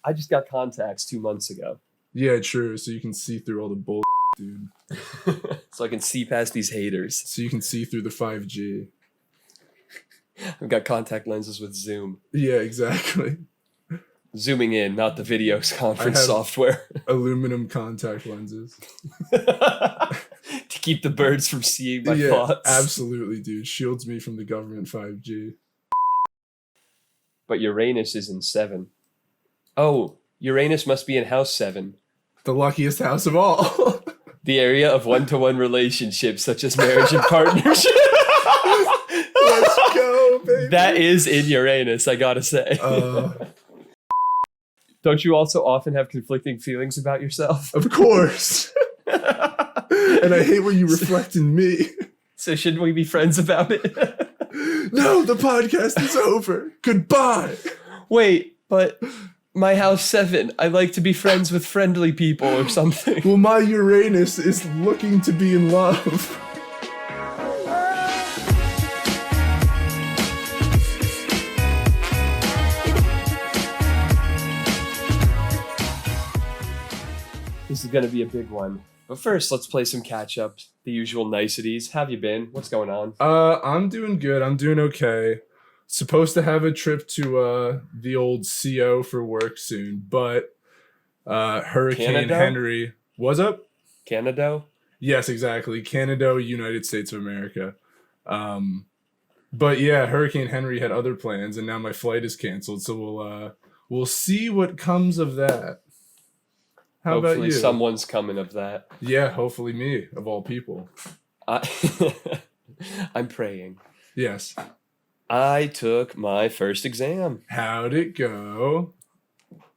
I just got contacts 2 months ago. Yeah, true. So you can see through all the bull, dude. So I can see past these haters. So you can see through the 5G. I've got contact lenses with Zoom. Yeah, exactly. Zooming in, not the video conference have- software. Aluminum contact lenses. To keep the birds from seeing my thoughts. Absolutely, dude. Shields me from the government 5G. But Uranus is in 7. Oh, Uranus must be in house 7. The luckiest house of all. The area of one-to-one relationships such as marriage and partnership. Let's go, baby. That is in Uranus, I gotta say. Don't you also often have conflicting feelings about yourself? Of course. And I hate when you reflect in me. So shouldn't we be friends about it? No, the podcast is over. Goodbye. Wait, but my house 7, I like to be friends with friendly people or something. Well, my Uranus is looking to be in love. This is going to be a big one. But first, let's play some catch-up. The usual niceties. How have you been? What's going on? I'm doing good. I'm doing okay. Supposed to have a trip to the old CO for work soon, but Hurricane Canada? Henry. What's up? Canada? Yes, exactly. Canada, United States of America. But yeah, Hurricane Henry had other plans, and now my flight is canceled. So we'll see what comes of that. How Hopefully about you? someone's coming of that. Yeah, hopefully me, of all people. I'm praying. Yes. I took my first exam. How'd it go?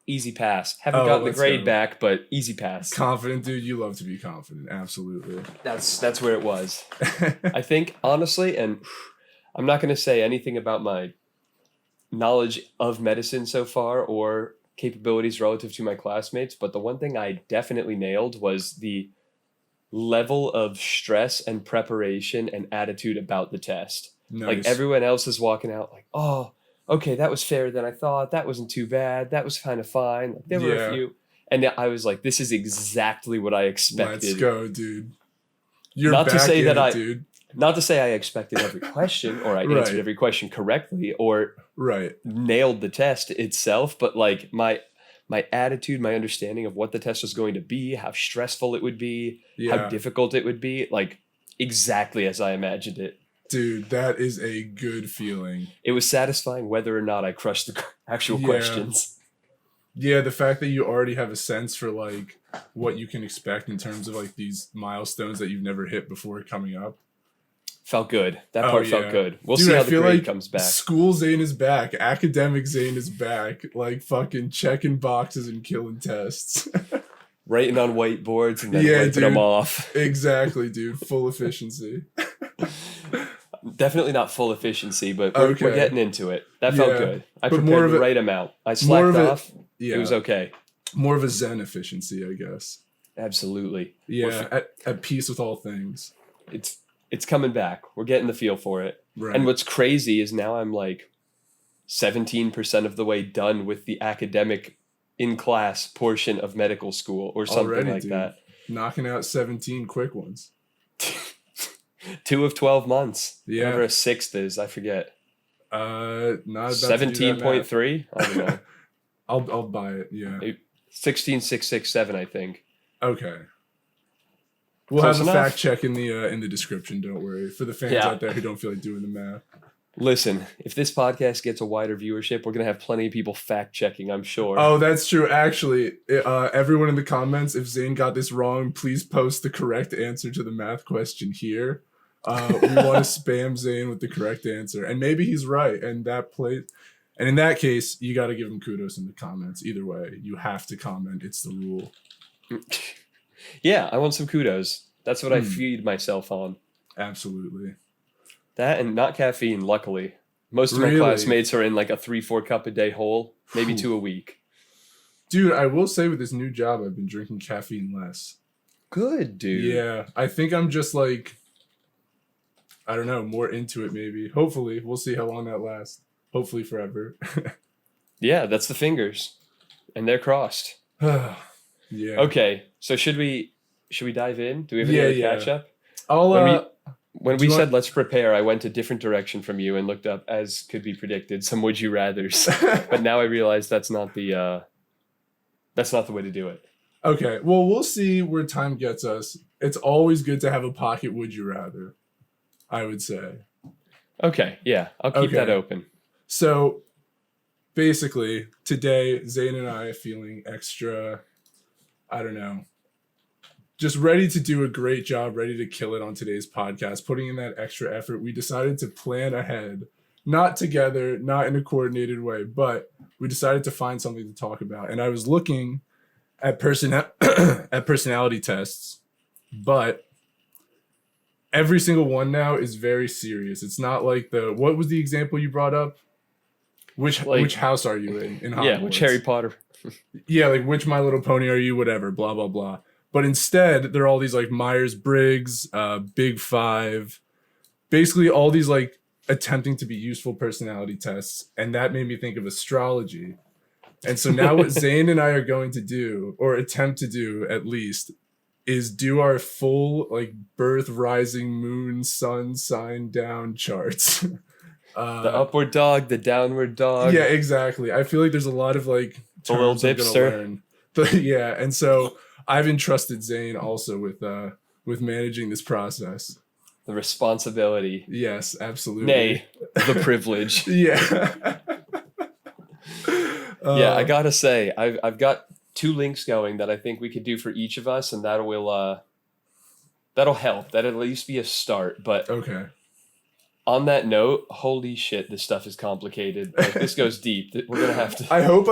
Easy pass. Haven't gotten the let's grade go. back, but easy pass. Confident, dude. You love to be confident. Absolutely. That's where it was. I think, honestly, and I'm not going to say anything about my knowledge of medicine so far or capabilities relative to my classmates, but the one thing I definitely nailed was the level of stress and preparation and attitude about the test. Nice. Like everyone else is walking out like, oh, okay, that was fairer than I thought. That wasn't too bad. That was kind of fine. Like, there were a few. And I was like, this is exactly what I expected. Let's go, dude. You're Not to back say in that it, I- dude. Not to say I expected every question or I Right. answered every question correctly or Right. nailed the test itself, but like my attitude, my understanding of what the test was going to be, how stressful it would be, Yeah. how difficult it would be, like exactly as I imagined it. Dude, that is a good feeling. It was satisfying whether or not I crushed the actual Yeah. questions. Yeah, the fact that you already have a sense for like what you can expect in terms of like these milestones that you've never hit before coming up. Felt good. That Oh, part yeah. felt good. We'll Dude, see I how the feel grade like comes back. School Zane is back. Academic Zane is back. Like fucking checking boxes and killing tests. Writing on whiteboards and then Yeah, wiping them dude. off. Exactly, dude. Full efficiency. Definitely not full efficiency, but we're Okay. getting into it. That felt Yeah, good. I but more prepared of the a- right amount. I more slacked of a- off. Yeah. It was okay. More of a Zen efficiency, I guess. Absolutely. Yeah, at peace with all things. It's coming back. We're getting the feel for it. Right. And what's crazy is now I'm like 17% of the way done with the academic in class portion of medical school or something Already, like dude. that. Knocking out 17 quick ones. 2 of 12 months. Yeah. Whatever a sixth is, I forget. Not about 17.3? I don't know. I'll buy it. Yeah. 16,667, I think. Okay. We'll Close have a enough. fact check in the description. Don't worry. For the fans Yeah. out there who don't feel like doing the math. Listen, if this podcast gets a wider viewership, we're going to have plenty of people fact checking, I'm sure. Oh, that's true. Actually, everyone in the comments, if Zane got this wrong, please post the correct answer to the math question here. We want to spam Zane with the correct answer, and maybe he's right. And in that case, you got to give him kudos in the comments. Either way, you have to comment. It's the rule. Yeah, I want some kudos. That's what I feed myself on. Absolutely. That and not caffeine, luckily. Most of my Really? classmates are in like a 3-4 cup a day hole, maybe 2 a week. Dude, I will say with this new job, I've been drinking caffeine less. Good, dude. Yeah, I think I'm just like, I don't know, more into it maybe. Hopefully, we'll see how long that lasts. Hopefully forever. Yeah, that's the fingers. and they're crossed. Yeah. Okay, so should we dive in? Do we have any other catch up? When we said let's prepare, I went a different direction from you and looked up, as could be predicted, some would you rathers. But now I realize that's not the way to do it. Okay, well, we'll see where time gets us. It's always good to have a pocket would you rather, I would say. Okay, yeah, I'll keep that open. So basically, today, Zane and I are feeling extra, I don't know, just ready to do a great job, ready to kill it on today's podcast, putting in that extra effort. We decided to plan ahead, not together, not in a coordinated way, but we decided to find something to talk about. And I was looking at personality tests, but every single one now is very serious. It's not like what was the example you brought up? Which house are you in Hogwarts? Yeah, which Harry Potter? Yeah, like which My Little Pony are you? Whatever, blah blah blah. But instead, there are all these like Myers-Briggs, Big Five, basically all these like attempting to be useful personality tests, and that made me think of astrology. And so now what Zane and I are going to do, or attempt to do at least, is do our full like birth, rising, moon, sun, sign down charts. The upward dog, the downward dog. Yeah, exactly. I feel like there's a lot of like terms a little dipster. Learn. But yeah, and so I've entrusted Zane also with managing this process. The responsibility. Yes, absolutely. Nay, the privilege. Yeah. Yeah, I gotta say, I've got 2 links going that I think we could do for each of us, and that'll help. That'll at least be a start. But okay. On that note, holy shit, this stuff is complicated. Like, this goes deep. We're gonna have to. I hope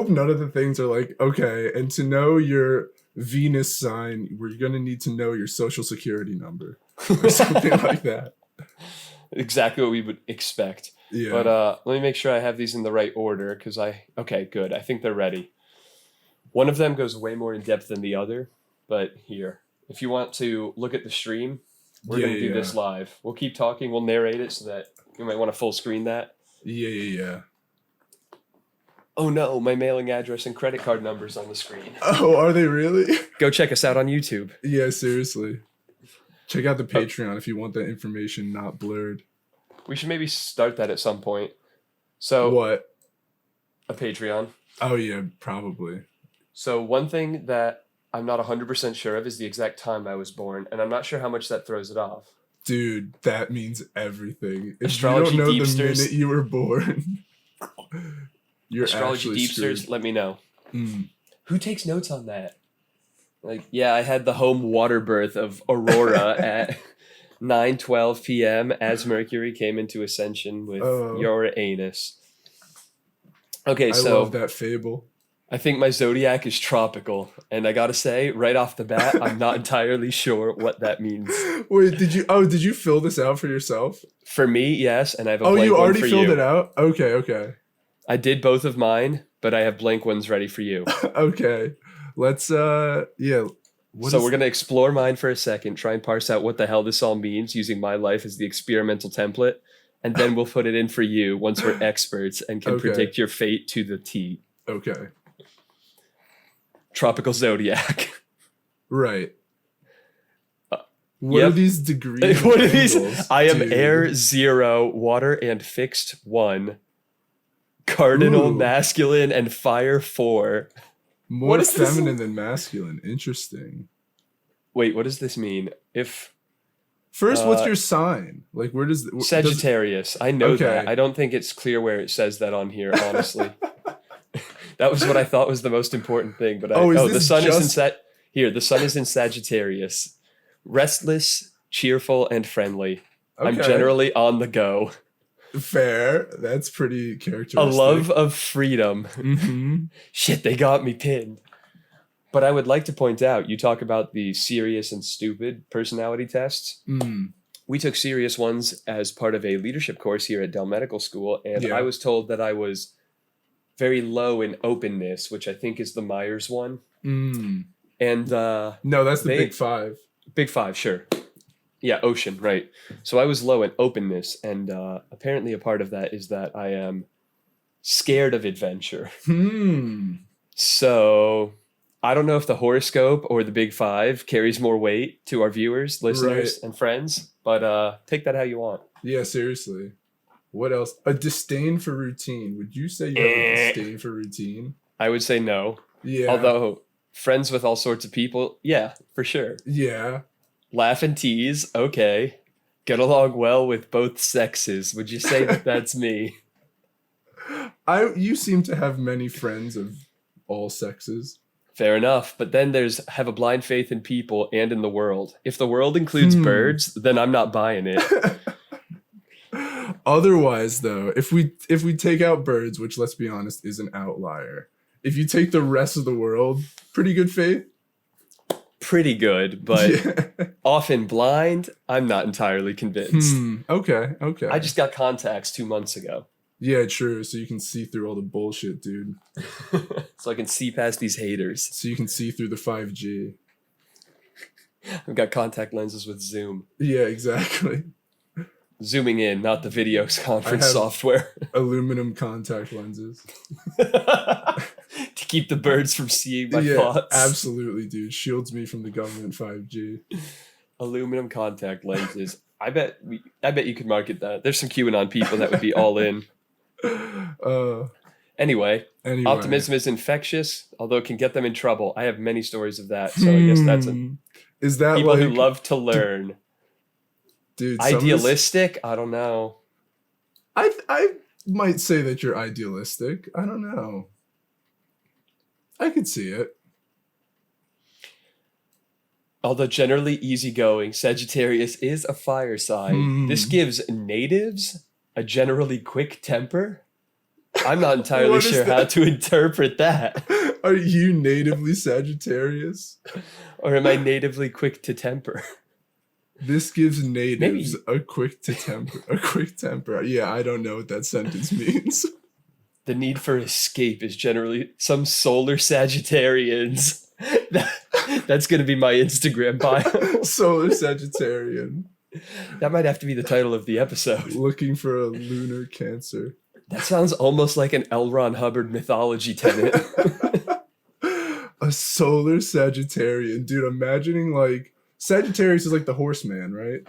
none of the things are like, okay, and to know your Venus sign, we're gonna need to know your social security number or something like that. Exactly what we would expect. Yeah. But let me make sure I have these in the right order, because okay, good. I think they're ready. One of them goes way more in depth than the other, but here, if you want to look at the stream, we're going to do this live. We'll keep talking. We'll narrate it so that you might want to full screen that. Yeah. Oh no, my mailing address and credit card numbers on the screen. Oh, are they really? Go check us out on YouTube. Yeah, seriously. Check out the Patreon if you want that information not blurred. We should maybe start that at some point. So what? A Patreon. Oh yeah, probably. So one thing that I'm not 100% sure of is the exact time I was born, and I'm not sure how much that throws it off. Dude, that means everything. If Astrology you don't know deepsters, the minute you were born, you're Astrology actually deepsters, screwed. let me know. Who takes notes on that? Like, yeah, I had the home water birth of Aurora at 9:12 p.m. as Mercury came into ascension with your anus. Okay, so I love that fable. I think my zodiac is tropical, and I gotta say, right off the bat, I'm not entirely sure what that means. Wait, did you fill this out for yourself? For me, yes, and I have a blank you one already for filled you. it out? Okay. I did both of mine, but I have blank ones ready for you. Okay. Let's we're going to explore mine for a second, try and parse out what the hell this all means using my life as the experimental template, and then we'll put it in for you once we're experts and can predict your fate to the T. Okay. Tropical zodiac. Right. What are these degrees? What are these? I am air 0, water and fixed 1, cardinal masculine, and fire 4. More feminine than masculine. Interesting. Wait, what does this mean? First, what's your sign? Like, where does Sagittarius? I know that. I don't think it's clear where it says that on here, honestly. That was what I thought was the most important thing. But the sun is in the sun is in Sagittarius. Restless, cheerful, and friendly. Okay. I'm generally on the go. Fair. That's pretty characteristic. A love of freedom. Mm-hmm. Shit, they got me pinned. But I would like to point out, you talk about the serious and stupid personality tests. We took serious ones as part of a leadership course here at Dell Medical School, and I was told that I was very low in openness, which I think is the Myers one. And no, that's the Big Five. Big Five, sure. Yeah, ocean, right. So I was low in openness, and apparently a part of that is that I am scared of adventure. So I don't know if the horoscope or the big five carries more weight to our viewers, listeners, and friends, but take that how you want. Yeah, seriously. What else? A disdain for routine. Would you say you have a disdain for routine? I would say no. Yeah. Although friends with all sorts of people, yeah, for sure. Yeah. Laugh and tease, okay. Get along well with both sexes. Would you say that that's me? You seem to have many friends of all sexes. Fair enough. But then there's have a blind faith in people and in the world. If the world includes birds, then I'm not buying it. Otherwise, though, if we take out birds, which let's be honest is an outlier, if you take the rest of the world, pretty good faith. Pretty good, but often blind, I'm not entirely convinced. Okay. I just got contacts 2 months ago. Yeah, true. So you can see through all the bullshit, dude. So I can see past these haters. So you can see through the 5G. I've got contact lenses with Zoom. Yeah, exactly. Zooming in, not the video conference software. Aluminum contact lenses. To keep the birds from seeing my thoughts. Absolutely, dude. Shields me from the government 5G. Aluminum contact lenses. I bet you could market that. There's some QAnon people that would be all in. Anyway, optimism is infectious, although it can get them in trouble. I have many stories of that, so I guess that's is that people like, who love to learn. Dude, idealistic? I don't know. I might say that you're idealistic. I don't know. I could see it. Although generally easygoing, Sagittarius is a fire sign. This gives natives a generally quick temper. I'm not entirely sure how to interpret that. Are you natively Sagittarius? Or am I natively quick to temper? This gives natives a quick temper. Yeah, I don't know what that sentence means. The need for escape is generally some solar Sagittarians. That's going to be my Instagram bio. Solar Sagittarian. That might have to be the title of the episode. Looking for a lunar Cancer. That sounds almost like an L. Ron Hubbard mythology tenet. A solar Sagittarian. Dude, imagining like... Sagittarius is like the horseman, right?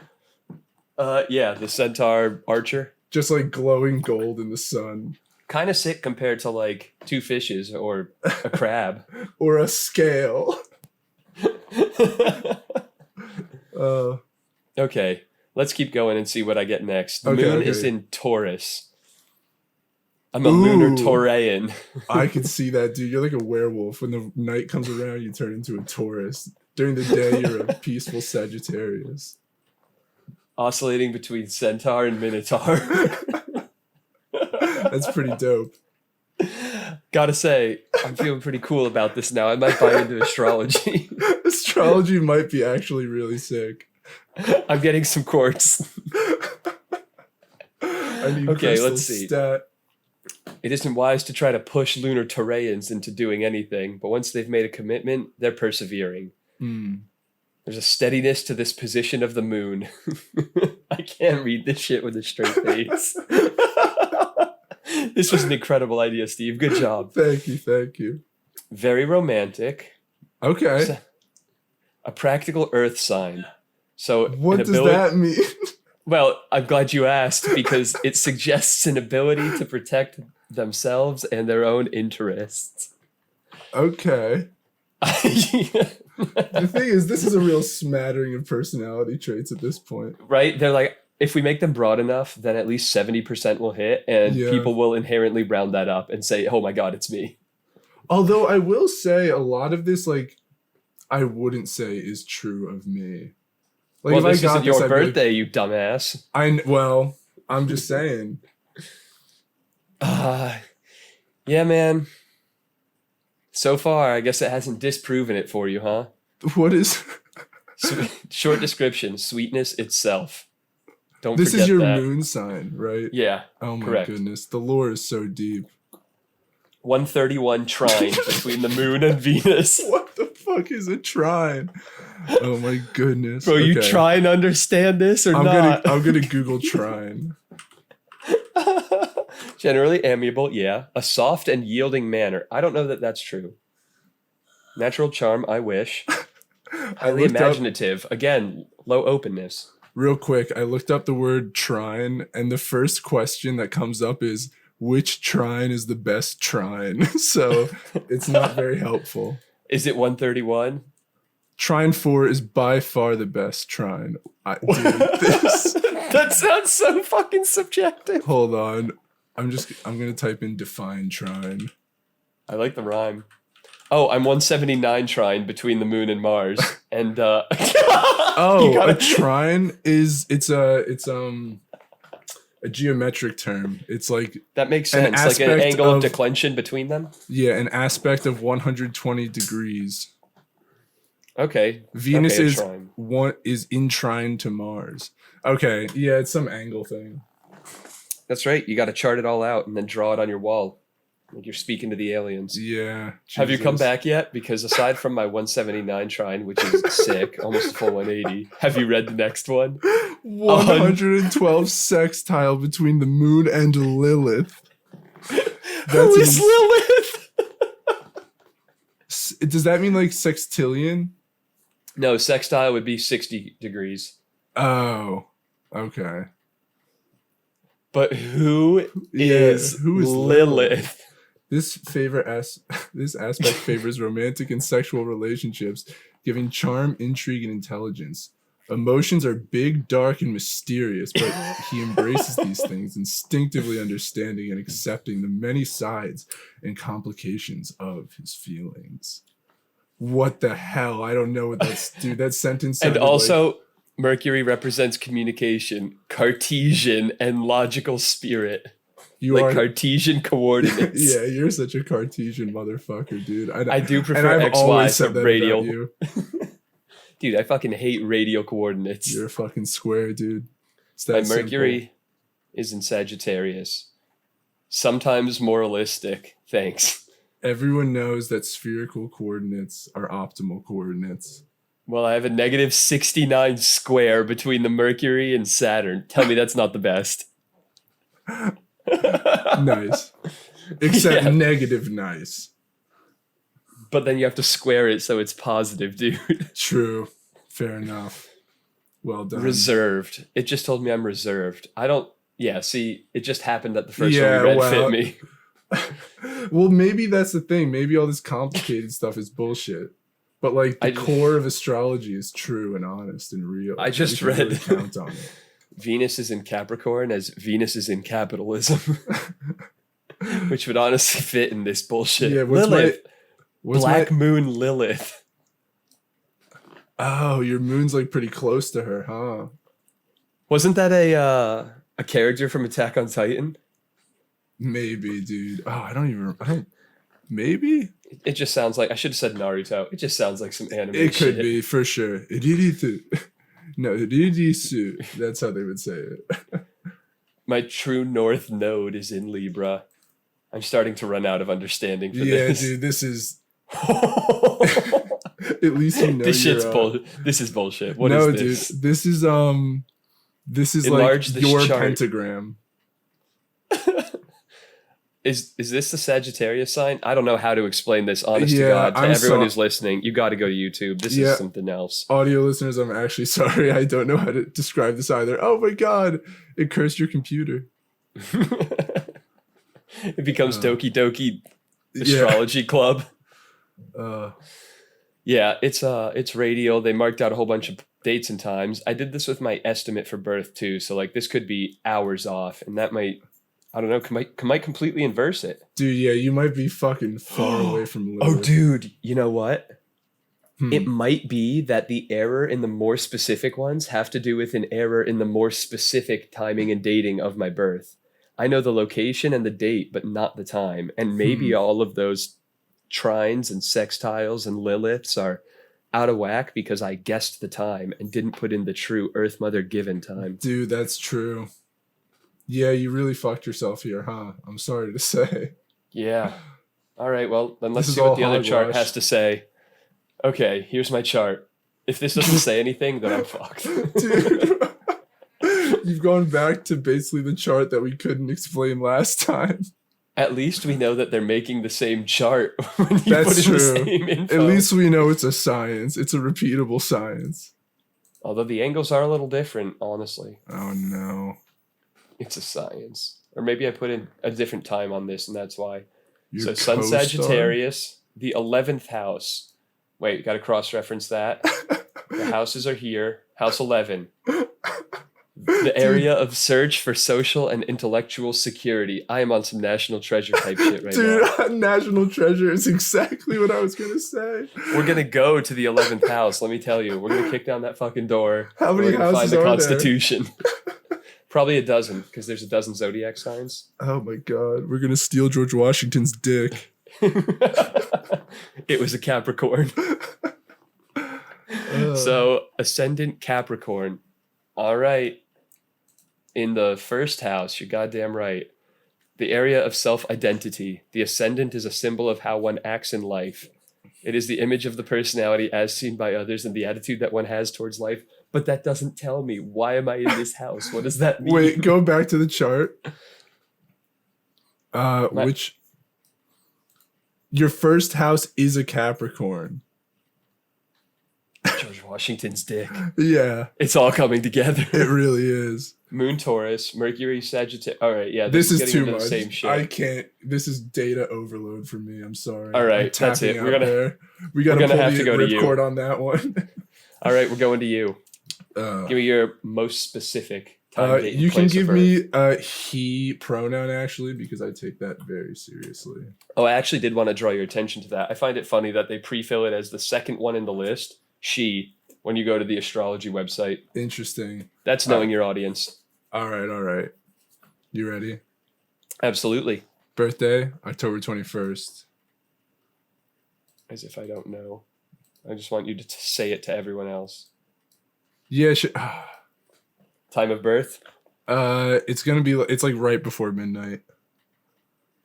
Yeah, the centaur archer. Just like glowing gold in the sun. Kind of sick compared to like two fishes or a crab. Or a scale. Okay, let's keep going and see what I get next. The moon is in Taurus. I'm a lunar Taurian. I can see that, dude. You're like a werewolf. When the night comes around, you turn into a Taurus. During the day, you're a peaceful Sagittarius. Oscillating between centaur and minotaur. That's pretty dope. Gotta say, I'm feeling pretty cool about this now. I might buy into astrology. Astrology might be actually really sick. I'm getting some quartz. Okay, let's see. It isn't wise to try to push lunar Taurians into doing anything, but once they've made a commitment, they're persevering. There's a steadiness to this position of the moon. I can't read this shit with a straight face. This was an incredible idea, Steve. Good job. Thank you. Very romantic. Okay. A practical earth sign. So what does that mean? Well, I'm glad you asked because it suggests an ability to protect themselves and their own interests. Okay. The thing is, this is a real smattering of personality traits at this point. Right? They're like, if we make them broad enough, then at least 70% will hit, and people will inherently round that up and say, oh my God, it's me. Although I will say a lot of this, like, I wouldn't say is true of me. Like, well, this isn't your birthday, you dumbass. Well, I'm just saying. Yeah, man. So far, I guess it hasn't disproven it for you, huh? What is... Short description, sweetness itself. Don't this forget is your that. Moon sign, right? Yeah, oh my goodness. The lore is so deep. 131 trine between the moon and Venus. What the fuck is a trine? Oh my goodness. Bro, you try and understand this or not? I'm gonna Google trine. Generally amiable, yeah. A soft and yielding manner. I don't know that that's true. Natural charm, I wish. Highly imaginative. Again, low openness. Real quick, I looked up the word trine, and the first question that comes up is, which trine is the best trine? So it's not very helpful. Is it 131? Trine 4 is by far the best trine. That sounds so fucking subjective. Hold on. I'm gonna type in define trine. I like the rhyme. Oh, I'm 179 trine between the moon and Mars. And a trine is it's a geometric term. It's like that makes sense. Like an angle of declension between them? Yeah, an aspect of 120 degrees. Okay. Venus is in trine to Mars. Okay, yeah, it's some angle thing. That's right. You got to chart it all out and then draw it on your wall. Like you're speaking to the aliens. Yeah. Jesus. Have you come back yet? Because aside from my 179 trine, which is sick, almost a full 180, have you read the next one? 112 sextile between the moon and Lilith. Who is Lilith? Does that mean like sextillion? No, sextile would be 60 degrees. Oh, okay. But who is Lilith? This aspect favors romantic and sexual relationships, giving charm, intrigue, and intelligence. Emotions are big, dark, and mysterious, but he embraces these things, instinctively understanding and accepting the many sides and complications of his feelings. What the hell? I don't know what that's... Dude, that sentence sounded and also... like... Mercury represents communication, Cartesian, and logical spirit. You are Cartesian coordinates. Yeah, you're such a Cartesian motherfucker, dude. I do prefer XY to radial. Dude, I fucking hate radial coordinates. You're a fucking square, dude. My Mercury is in Sagittarius. Sometimes moralistic. Thanks. Everyone knows that spherical coordinates are optimal coordinates. Well, I have a negative 69 square between the Mercury and Saturn. Tell me that's not the best. Nice. Except negative nice. But then you have to square it so it's positive, dude. True. Fair enough. Well done. Reserved. It just told me I'm reserved. I don't... Yeah, see, it just happened that the first one we read fit me. Well, maybe that's the thing. Maybe all this complicated stuff is bullshit. But like the core of astrology is true and honest and real. I just read really count on it. Venus is in Capricorn as Venus is in capitalism, which would honestly fit in this bullshit. Yeah, Lilith, Black Moon Lilith. Oh, your moon's like pretty close to her, huh? Wasn't that a character from Attack on Titan? Maybe, dude. Oh, I don't. Maybe. It just sounds like I should have said Naruto. It just sounds like some anime. It could be for sure. No, that's how they would say it. My true north node is in Libra. I'm starting to run out of understanding for this. Yeah, dude, this is. At least you know. This shit's bullshit. This is bullshit. What is this? Dude, this is enlarge like your chart. Pentagram. Is this the Sagittarius sign? I don't know how to explain this, honest to God. To everyone who's listening, you got to go to YouTube. This is something else. Audio listeners, I'm actually sorry. I don't know how to describe this either. Oh my God. It cursed your computer. It becomes Doki Doki Astrology Club. Yeah, it's radial. They marked out a whole bunch of dates and times. I did this with my estimate for birth too. So like this could be hours off, and that might... I don't know, might completely inverse it. Dude, yeah, you might be fucking far away from Lilith. Oh, dude, you know what? It might be that the error in the more specific ones have to do with an error in the more specific timing and dating of my birth. I know the location and the date, but not the time. And maybe all of those trines and sextiles and Liliths are out of whack because I guessed the time and didn't put in the true Earth Mother given time. Dude, that's true. Yeah, you really fucked yourself here, huh? I'm sorry to say. Yeah. All right, well, then let's see what the other chart has to say. Okay, here's my chart. If this doesn't say anything, then I'm fucked. Dude, You've gone back to basically the chart that we couldn't explain last time. At least we know that they're making the same chart when you That's put in true. the same info. At least we know it's a science. It's a repeatable science. Although the angles are a little different, honestly. Oh no. It's a science. Or maybe I put in a different time on this, and that's why. Your So Sun co-star? Sagittarius, the 11th house. Wait, got to cross-reference that. The houses are here. House 11. The area of search for social and intellectual security. I am on some National Treasure type shit right now. Dude, National Treasure is exactly what I was going to say. We're going to go to the 11th house, let me tell you. We're going to kick down that fucking door. How many We're gonna houses find the are Constitution. Probably a dozen, because there's a dozen zodiac signs. Oh my god. We're going to steal George Washington's dick. It was a Capricorn. So, Ascendant Capricorn. All right. In the first house, you're goddamn right. The area of self-identity. The ascendant is a symbol of how one acts in life. It is the image of the personality as seen by others and the attitude that one has towards life. But that doesn't tell me. Why am I in this house? What does that mean? Wait, go back to the chart. Your first house is a Capricorn. George Washington's dick. Yeah. It's all coming together. It really is. Moon Taurus, Mercury Sagittarius. All right, yeah. This is getting too into much. the same shit. I can't. This is data overload for me. I'm sorry. All right, I'm that's it. tapping We're out gonna there. We gotta pull have to the go to you. ripcord on that one. All right, we're going to you. Give me your most specific time, date, and you can place of give birth. me he pronoun actually because I take that very seriously. Oh, I actually did want to draw your attention to that. I find it funny that they pre-fill it as the second one in the list, she, when you go to the astrology website. Interesting. That's knowing your audience. All right. You ready? Absolutely. Birthday, October 21st. As if I don't know. I just want you to say it to everyone else. Yeah, Time of birth? it's like right before midnight.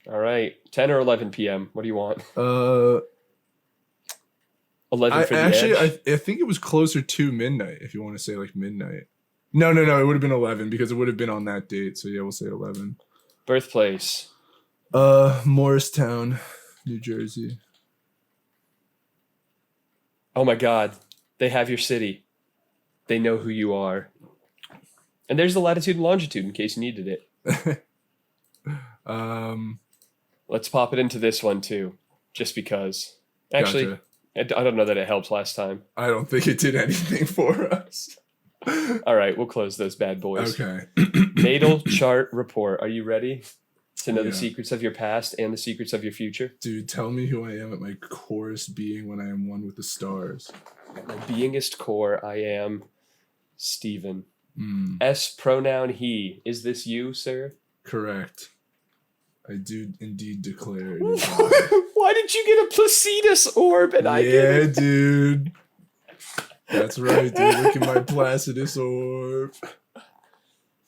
All right. 10 or 11 p.m. What do you want? 11 for the edge? I think it was closer to midnight if you want to say like midnight. No, it would have been 11 because it would have been on that date. So yeah, we'll say 11. Birthplace? Morristown, New Jersey. Oh my God. They have your city. They know who you are. And there's the latitude and longitude in case you needed it. Let's pop it into this one too, just because. Actually, gotcha. I don't know that it helped last time. I don't think it did anything for us. All right, we'll close those bad boys. Okay. Natal chart report. Are you ready to know Yeah. the secrets of your past and the secrets of your future? Dude, tell me who I am at my corest being when I am one with the stars. At my beingest core, I am Stephen. Mm, S pronoun he. Is this you, sir? correct. I do indeed declare it is I. Why did you get a Placidus orb and I Yeah, didn't? dude. That's right, dude. Look at my Placidus orb.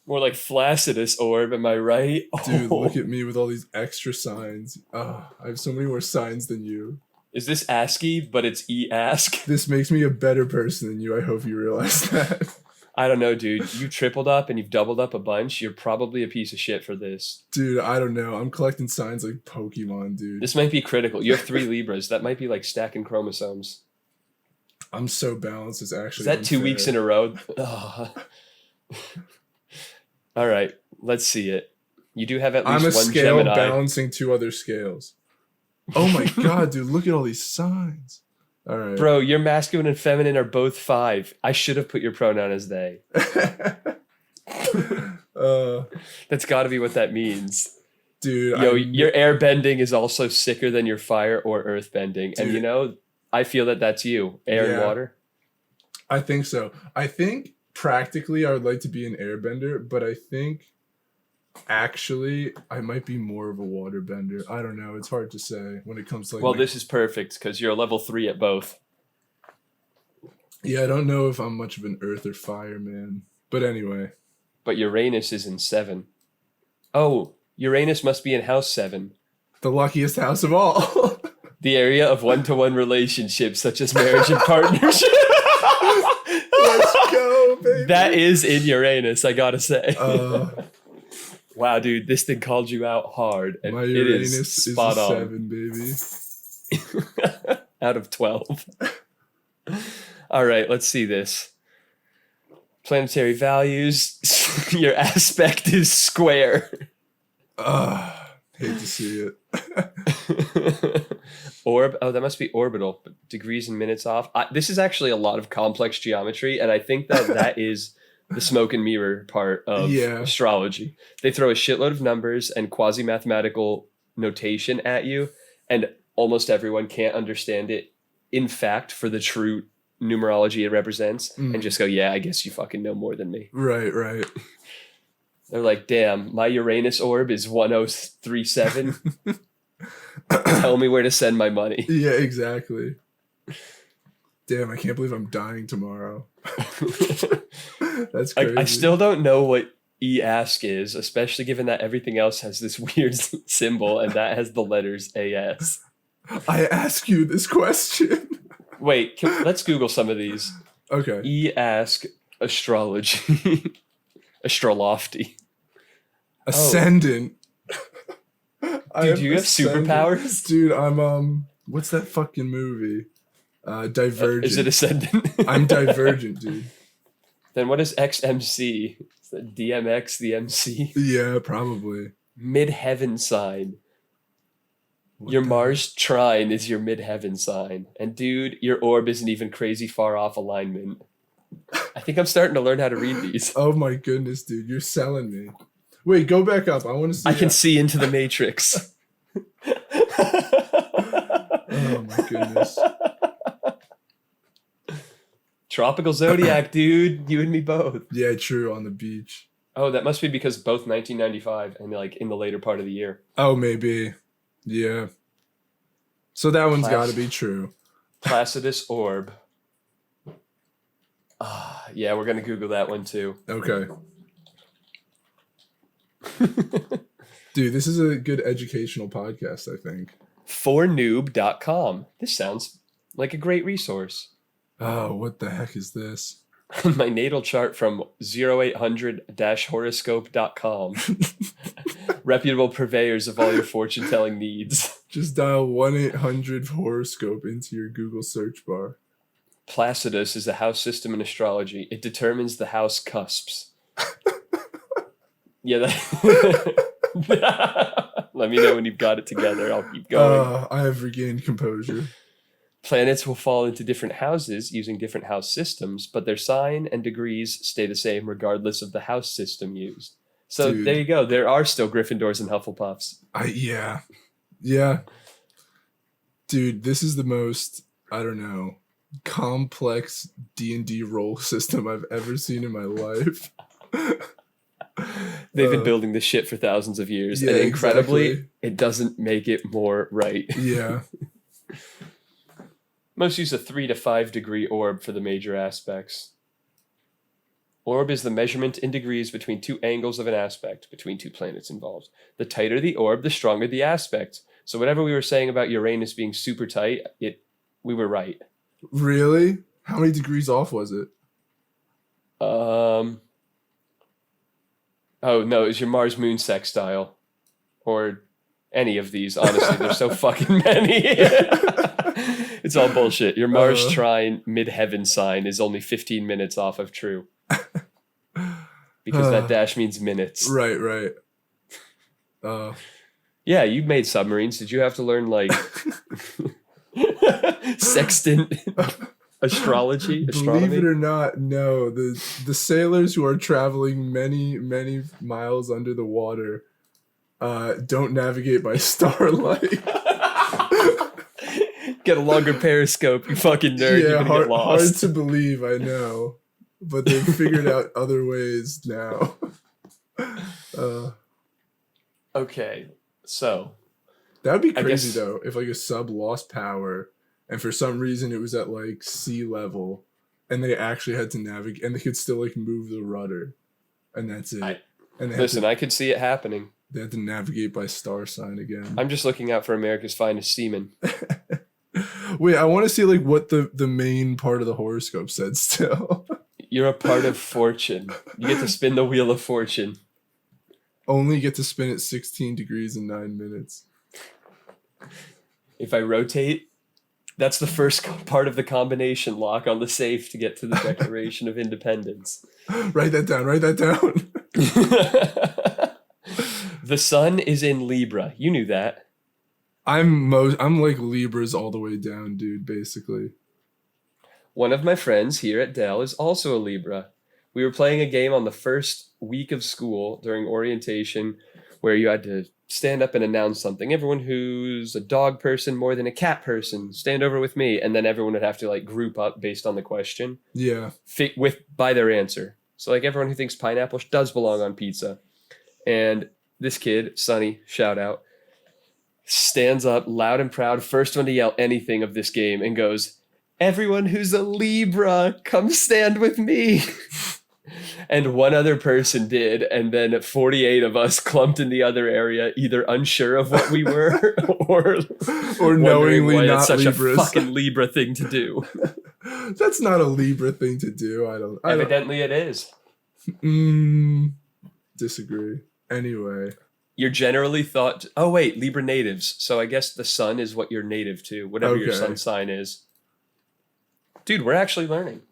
More like flaccidus orb, am I right? Dude, Oh. look at me with all these extra signs. Oh, I have so many more signs than you. Is this ASCII, but it's e-ask? This makes me a better person than you. I hope you realize that. I don't know, dude. You tripled up and you've doubled up a bunch. You're probably a piece of shit for this. Dude, I don't know. I'm collecting signs like Pokemon, dude. This might be critical. You have 3 Libras. That might be like stacking chromosomes. I'm so balanced. It's actually Is that 2 weeks in a row? Ugh. All right, let's see it. You do have at least I'm a one scale Gemini. balancing 2 other scales. Oh my god, dude, look at all these signs. All right. Bro, your masculine and feminine are both 5. I should have put your pronoun as they. That's got to be what that means. Dude, Yo, your air bending is also sicker than your fire or earth bending. And Dude. you know, I feel that that's you. Air and Yeah. water. I think so. I think practically I would like to be an airbender, but I think actually I might be more of a waterbender. I don't know. It's hard to say when it comes to like Well, my- this is perfect because you're a level 3 at both. Yeah, I don't know if I'm much of an earth or fire man. But anyway. But Uranus is in 7. Oh, Uranus must be in house 7. The luckiest house of all. The area of one-to-one relationships such as marriage and partnership. Wait, Let's go, baby. That is in Uranus, I gotta say. Wow, dude, this thing called you out hard, and my it Uranus is is spot a on. 7, baby. Out of 12. All right, let's see this. Planetary values. Your aspect is square. Hate to see it. Orb. Oh, that must be orbital. But degrees and minutes off. This is actually a lot of complex geometry, and I think that is the smoke and mirror part of astrology. They throw a shitload of numbers and quasi-mathematical notation at you, and almost everyone can't understand it, in fact, for the true numerology it represents, and just go, yeah, I guess you fucking know more than me. Right. They're like, damn, my Uranus orb is 1037. Tell me where to send my money. Yeah, exactly. Damn, I can't believe I'm dying tomorrow. That's crazy. I still don't know what E-ask is, especially given that everything else has this weird symbol and that has the letters AS. I ask you this question. Wait, let's Google some of these. Okay. E-ask astrology. Astrolofty. Ascendant. Dude, do you have superpowers? Dude, I'm what's that fucking movie? Divergent. Is it Ascendant? I'm Divergent, dude. Then what is XMC? Is that DMX the MC? Yeah, probably. Midheaven sign. Your Mars trine is your midheaven sign. And dude, your orb isn't even crazy far off alignment. I think I'm starting to learn how to read these. Oh my goodness, dude. You're selling me. Wait, go back up. I want to see. I can see into the matrix. Oh my goodness. Tropical zodiac, dude. You and me both. Yeah, true. On the beach. Oh, that must be because both 1995 and like in the later part of the year. Oh, maybe. Yeah. So that one's got to be true. Placidus orb. Yeah, we're going to Google that one too. Okay. Dude, this is a good educational podcast, I think. Fornoob.com. This sounds like a great resource. Oh, what the heck is this? My natal chart from 0800-horoscope.com. Reputable purveyors of all your fortune-telling needs. Just dial 1-800-horoscope into your Google search bar. Placidus is a house system in astrology. It determines the house cusps. Yeah, let me know when you've got it together. I'll keep going. I have regained composure. Planets will fall into different houses using different house systems, but their sign and degrees stay the same regardless of the house system used. So Dude. There you go. There are still Gryffindors and Hufflepuffs. Yeah. Dude, this is the most, I don't know, complex D&D role system I've ever seen in my life. They've been building this shit for thousands of years, yeah, and incredibly, exactly. It doesn't make it more right. Yeah. Most use a 3 to 5 degree orb for the major aspects. Orb is the measurement in degrees between two angles of an aspect, between two planets involved. The tighter the orb, the stronger the aspect. So whatever we were saying about Uranus being super tight, we were right. Really? How many degrees off was it? Oh no, it was your Mars Moon sextile. Or any of these, honestly. There's so fucking many. It's all bullshit. Your Mars trine midheaven sign is only 15 minutes off of true. Because that dash means minutes. Right. Yeah, you made submarines. Did you have to learn like sextant astronomy? Believe it or not, no. The sailors who are traveling many, many miles under the water don't navigate by starlight. Get a longer periscope, you fucking nerd. Yeah, You're gonna get lost. hard to believe, I know. But they've figured out other ways now. Okay, so that would be crazy though if like a sub lost power and for some reason it was at like sea level and they actually had to navigate and they could still like move the rudder and that's it. I could see it happening. They had to navigate by star sign again. I'm just looking out for America's finest seamen. Wait, I want to see like what the main part of the horoscope said still. You're a part of fortune. You get to spin the wheel of fortune. Only get to spin it 16 degrees in 9 minutes. If I rotate, that's the first part of the combination lock on the safe to get to the Declaration of Independence. Write that down. Write that down. The sun is in Libra. You knew that. I'm like Libras all the way down, dude, basically. One of my friends here at Dell is also a Libra. We were playing a game on the first week of school during orientation where you had to stand up and announce something. Everyone who's a dog person more than a cat person, stand over with me. And then everyone would have to like group up based on the question. Yeah. By their answer. So like everyone who thinks pineapple does belong on pizza. And this kid, Sonny, shout out, stands up loud and proud, first one to yell anything of this game and goes, "Everyone who's a Libra, come stand with me." And one other person did, and then 48 of us clumped in the other area, either unsure of what we were or knowingly why not it's such Libras. a fucking Libra thing to do. That's not a Libra thing to do. Evidently it is. Disagree. Anyway. You're generally thought, oh wait, Libra natives. So I guess the sun is what you're native to, whatever your sun sign is. Dude, we're actually learning.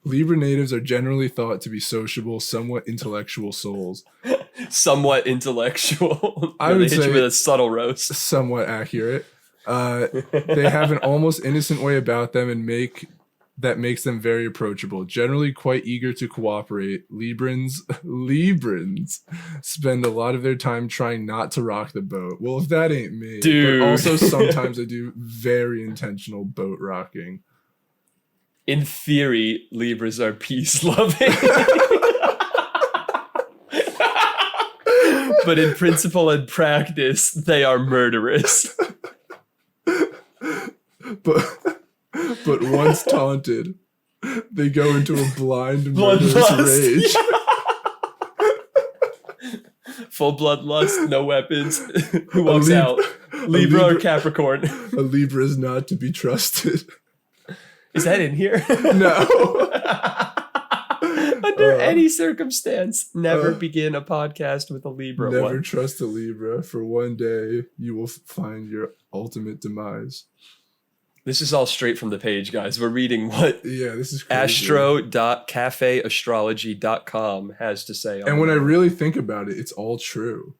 Libra natives are generally thought to be sociable, somewhat intellectual souls. Somewhat intellectual. I would say with a subtle roast. Somewhat accurate. They have an almost innocent way about them that makes them very approachable. Generally quite eager to cooperate. Librans spend a lot of their time trying not to rock the boat. Well, if that ain't me. Dude. But also sometimes I do very intentional boat rocking. In theory, Libras are peace-loving. But in principle and practice, they are murderous. But once taunted, they go into a blind murderous rage. Full bloodlust, no weapons. Who walks out? Libra or Capricorn? A Libra is not to be trusted. Is that in here? No. Under any circumstance, never begin a podcast with a Libra. Never trust a Libra, for one day you will find your ultimate demise. This is all straight from the page, guys. We're reading what this is crazy. astro.cafeastrology.com has to say. And when I really think about it, it's all true.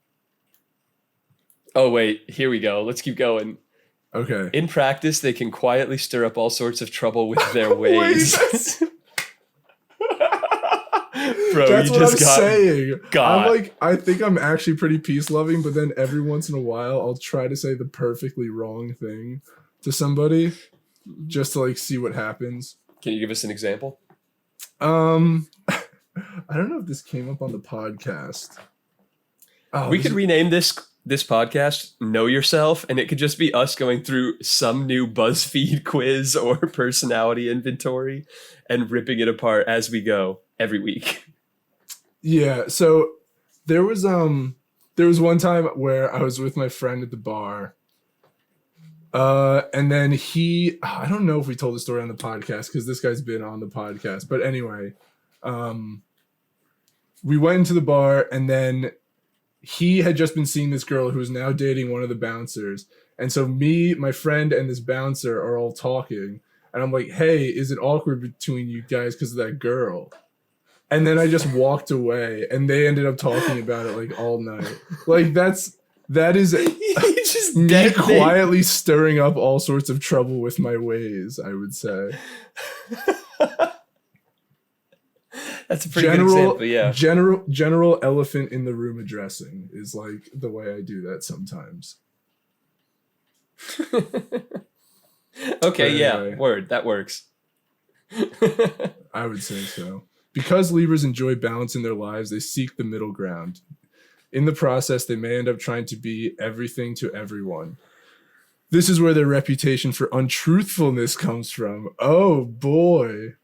Oh, wait. Here we go. Let's keep going. Okay. In practice, they can quietly stir up all sorts of trouble with their ways. Bro, that's what I'm saying. God. I think I'm actually pretty peace loving, but then every once in a while, I'll try to say the perfectly wrong thing to somebody just to like see what happens. Can you give us an example? I don't know if this came up on the podcast. We could rename this podcast Know Yourself, and it could just be us going through some new BuzzFeed quiz or personality inventory and ripping it apart as we go every week. Yeah, so there was one time where I was with my friend at the bar. And then I don't know if we told the story on the podcast because this guy's been on the podcast, but anyway, we went into the bar and then he had just been seeing this girl who was now dating one of the bouncers. And so me, my friend, and this bouncer are all talking. And I'm like, hey, is it awkward between you guys because of that girl? And then I just walked away and they ended up talking about it like all night. Like that is just me quietly stirring up all sorts of trouble with my ways, I would say. That's a pretty good example, yeah. General elephant in the room addressing is like the way I do that sometimes. Okay, yeah, word, that works. I would say so. Because Libras enjoy balance in their lives, they seek the middle ground. In the process, they may end up trying to be everything to everyone. This is where their reputation for untruthfulness comes from. Oh, boy.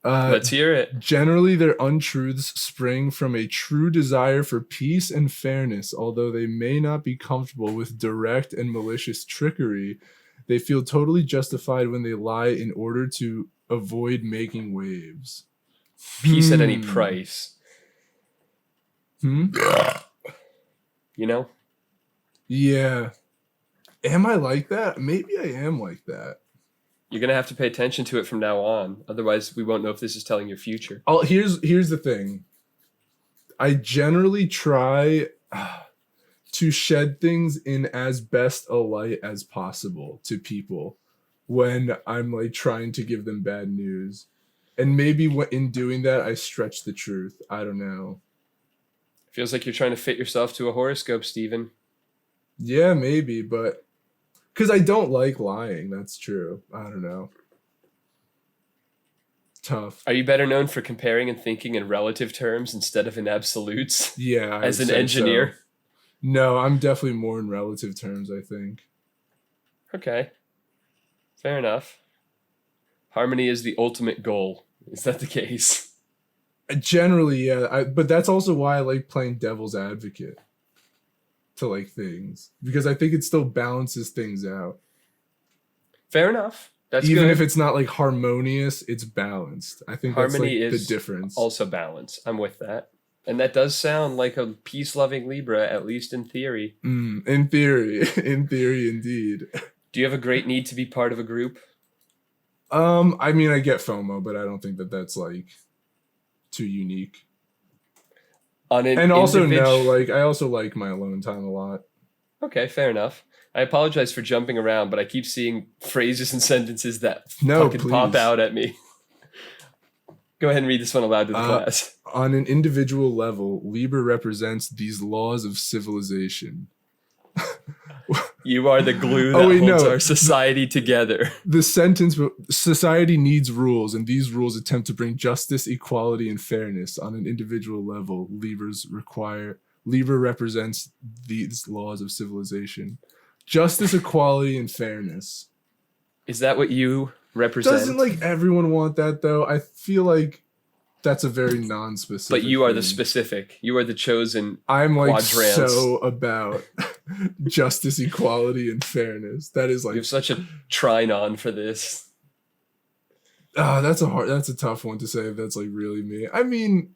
Let's hear it. Generally, their untruths spring from a true desire for peace and fairness. Although they may not be comfortable with direct and malicious trickery, they feel totally justified when they lie in order to avoid making waves. Peace at any price. You know? Yeah. Am I like that? Maybe I am like that. You're going to have to pay attention to it from now on. Otherwise, we won't know if this is telling your future. Here's the thing. I generally try to shed things in as best a light as possible to people when I'm like trying to give them bad news. And maybe in doing that, I stretch the truth. I don't know. Feels like you're trying to fit yourself to a horoscope, Steven. Yeah, maybe, but because I don't like lying. That's true. I don't know. Tough. Are you better known for comparing and thinking in relative terms instead of in absolutes? Yeah. As an engineer? So. No, I'm definitely more in relative terms, I think. Okay. Fair enough. Harmony is the ultimate goal. Is that the case? Generally, yeah. But that's also why I like playing devil's advocate to like things. Because I think it still balances things out. Fair enough. That's Even good. if it's not like harmonious, it's balanced. I think harmony that's like is the difference. Also balance. I'm with that. And that does sound like a peace-loving Libra, at least in theory. In theory. In theory, indeed. Do you have a great need to be part of a group? I mean, I get FOMO, but I don't think that that's like too unique. And also, no, like I also like my alone time a lot. Okay, fair enough. I apologize for jumping around, but I keep seeing phrases and sentences that fucking pop out at me. Go ahead and read this one aloud to the class. On an individual level, Libra represents these laws of civilization. You are the glue that holds our society together. The sentence, society needs rules, and these rules attempt to bring justice, equality, and fairness. On an individual level, Libra represents these laws of civilization. Justice, equality, and fairness. Is that what you represent? Doesn't like everyone want that though? I feel like that's a very non-specific. But you are the specific. You are the chosen. I'm like quadrans. So about justice, equality, and fairness. That is like you have such a trinon for this. That's a tough one to say if that's like really me. I mean,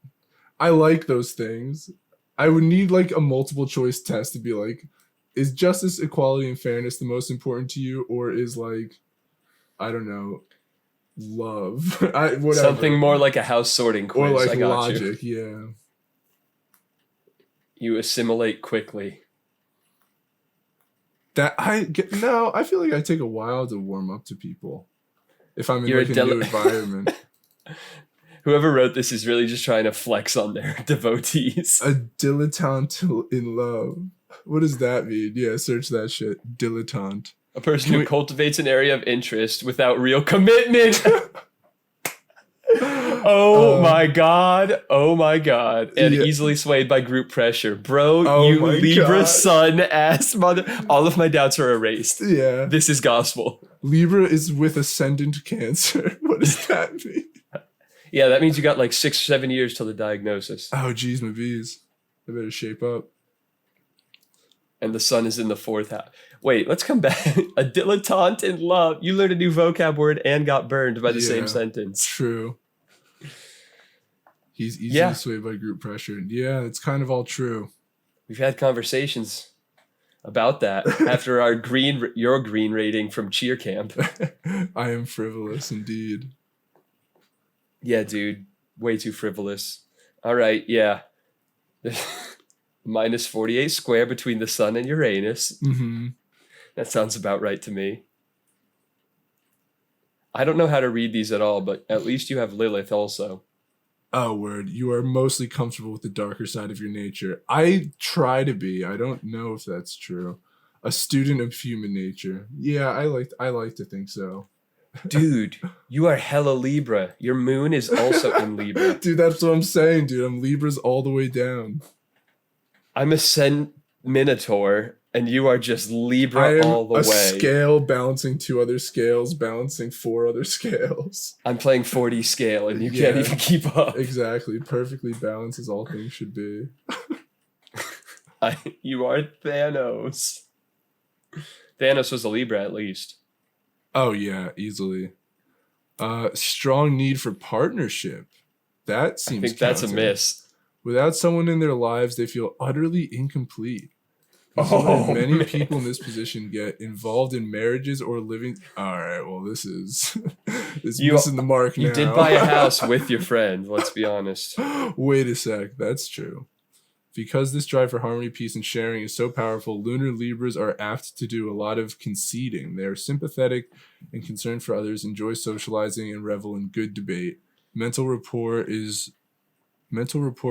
I like those things. I would need like a multiple choice test to be like, is justice, equality, and fairness the most important to you, or is like, I don't know, love? Whatever. Something more like a house sorting quiz. Or like I got logic, you. yeah. You assimilate quickly. I feel like I take a while to warm up to people if I'm in like a new environment. Whoever wrote this is really just trying to flex on their devotees. A dilettante in love. What does that mean? Yeah, search that shit. Dilettante. A person who cultivates an area of interest without real commitment. Oh my god. Oh my god. And easily swayed by group pressure. Bro, you Libra sun ass mother. All of my doubts are erased. Yeah. This is gospel. Libra is with ascendant Cancer. What does that mean? Yeah, that means you got like 6 or 7 years till the diagnosis. Oh, geez, my bees. I better shape up. And the sun is in the 4th house. Wait, let's come back. A dilettante in love. You learned a new vocab word and got burned by the same sentence. True. He's easily swayed by group pressure. Yeah, it's kind of all true. We've had conversations about that after your green rating from cheer camp. I am frivolous indeed. Yeah, dude. Way too frivolous. All right, yeah. Minus 48 square between the sun and Uranus. Mm-hmm. That sounds about right to me. I don't know how to read these at all, but at least you have Lilith also. Oh, word. You are mostly comfortable with the darker side of your nature. I try to be. I don't know if that's true. A student of human nature. Yeah, I like to think so. Dude, you are hella Libra. Your moon is also in Libra. Dude, that's what I'm saying, dude. I'm Libra's all the way down. I'm a Minotaur, and you are just Libra all the way. I am a scale balancing 2 other scales, balancing 4 other scales. I'm playing 40 scale, and you can't even keep up. Exactly. Perfectly balanced as all things should be. You are Thanos. Thanos was a Libra, at least. Oh, yeah, easily. Strong need for partnership. That I seems think that's a counter. miss. Without someone in their lives, they feel utterly incomplete. Many people in this position get involved in marriages or living. All right, well, this is missing the mark now. You did buy a house with your friend. Let's be honest. Wait a sec, that's true. Because this drive for harmony, peace, and sharing is so powerful, Lunar Libras are apt to do a lot of conceding. They are sympathetic and concerned for others, enjoy socializing, and revel in good debate. Mental rapport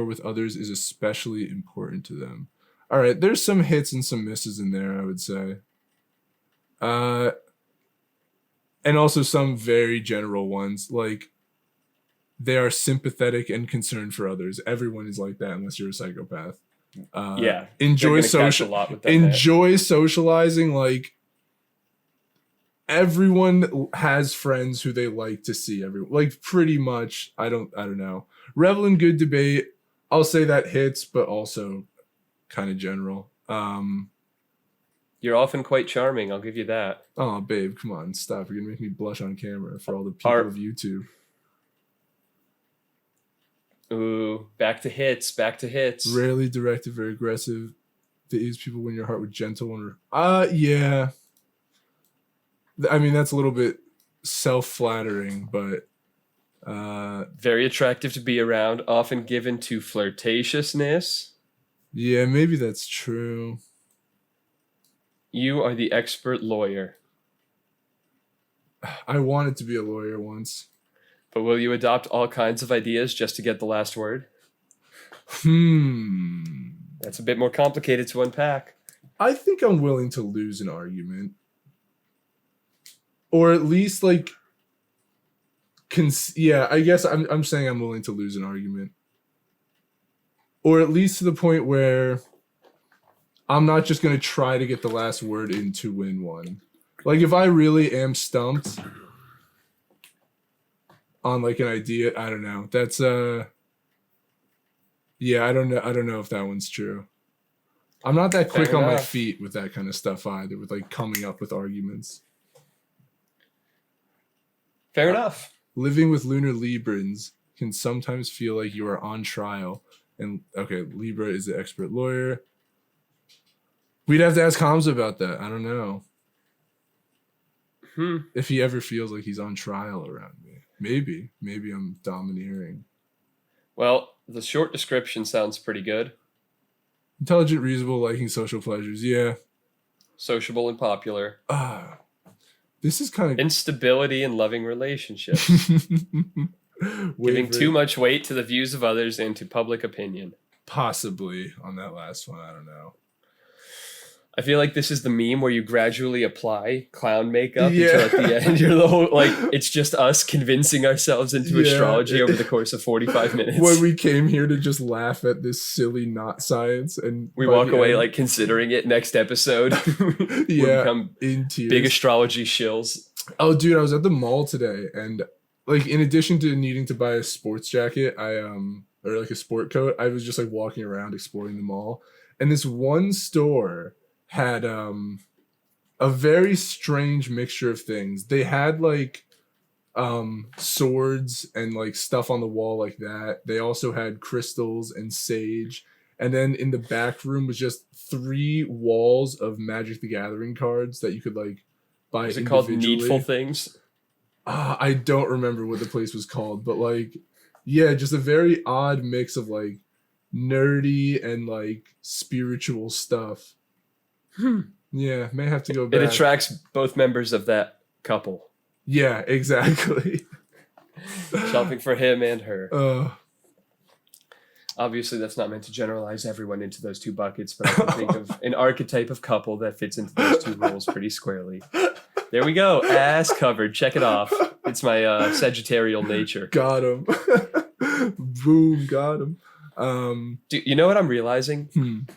with others is especially important to them. All right, there's some hits and some misses in there, I would say. And also some very general ones, like they are sympathetic and concerned for others. Everyone is like that unless you're a psychopath. Yeah. Enjoy socializing. Like everyone has friends who they like to see. Like pretty much. I don't know. Revel in good debate. I'll say that hits, but also kind of general. You're often quite charming. I'll give you that. Oh, babe, come on, stop! You're gonna make me blush on camera for all the people of YouTube. Ooh, back to hits. Rarely directive or aggressive. To ease people when your heart with gentle and yeah. I mean, that's a little bit self-flattering, but very attractive to be around, often given to flirtatiousness. Yeah, maybe that's true. You are the expert lawyer. I wanted to be a lawyer once. But will you adopt all kinds of ideas just to get the last word? That's a bit more complicated to unpack. I think I'm willing to lose an argument. Or at least like yeah, I guess I'm saying I'm willing to lose an argument. Or at least to the point where I'm not just going to try to get the last word in to win one. Like if I really am stumped on like an idea, I don't know. That's yeah, I don't know if that one's true. I'm not that quick on my feet with that kind of stuff either, with like coming up with arguments. Fair enough. Living with Lunar Librans can sometimes feel like you are on trial. And okay, Libra is the expert lawyer. We'd have to ask Hamza about that. I don't know. If he ever feels like he's on trial around me. Maybe I'm domineering. Well, the short description sounds pretty good. Intelligent, reasonable, liking social pleasures. Yeah. Sociable and popular. This is kind of instability in loving relationships. Giving too much weight to the views of others and to public opinion. Possibly on that last one. I don't know. I feel like this is the meme where you gradually apply clown makeup until at the end you're the whole, like it's just us convincing ourselves into astrology over the course of 45 minutes. When we came here to just laugh at this silly not science and we walk away like considering it next episode. Become in tears. Big astrology shills. Oh dude, I was at the mall today and like in addition to needing to buy a sports jacket, or like a sport coat, I was just like walking around exploring the mall. And this one store had a very strange mixture of things. They had like swords and like stuff on the wall like that. They also had crystals and sage. And then in the back room was just 3 walls of Magic the Gathering cards that you could like buy. Is it called Needful Things? I don't remember what the place was called, but like, yeah, just a very odd mix of like nerdy and like spiritual stuff. Yeah, may have to go back. It attracts both members of that couple. Yeah, exactly. Shopping for him and her. Obviously, that's not meant to generalize everyone into those 2 buckets, but I can think of an archetype of couple that fits into those 2 roles pretty squarely. There we go. Ass covered. Check it off. It's my Sagittarial nature. Got him. Boom, got him. Dude, you know what I'm realizing?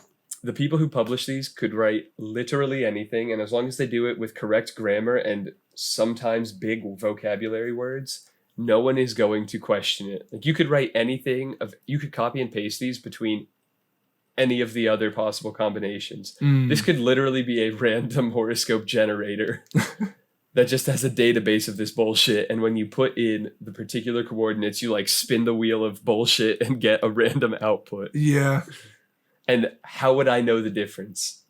The people who publish these could write literally anything, and as long as they do it with correct grammar and sometimes big vocabulary words, no one is going to question it. Like you could write anything you could copy and paste these between any of the other possible combinations. This could literally be a random horoscope generator. that just has a database of this bullshit. And when you put in the particular coordinates, you like spin the wheel of bullshit and get a random output. Yeah. And how would I know the difference?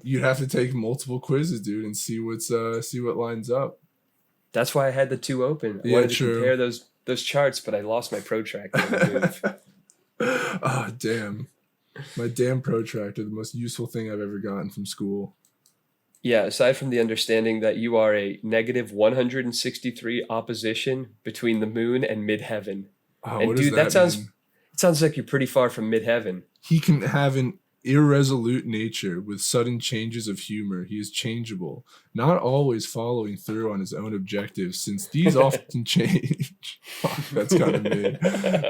You'd have to take multiple quizzes, dude, and see what lines up. That's why I had the two open. I wanted to compare those charts, but I lost my protractor in the move. Oh, damn. My damn protractor, the most useful thing I've ever gotten from school. Yeah, aside from the understanding that you are a negative 163 opposition between the moon and midheaven. Oh, and what dude, does that mean? It sounds like you're pretty far from midheaven. He can have an irresolute nature with sudden changes of humor. He is changeable, not always following through on his own objectives, since these often change. Fuck, that's kind of mean.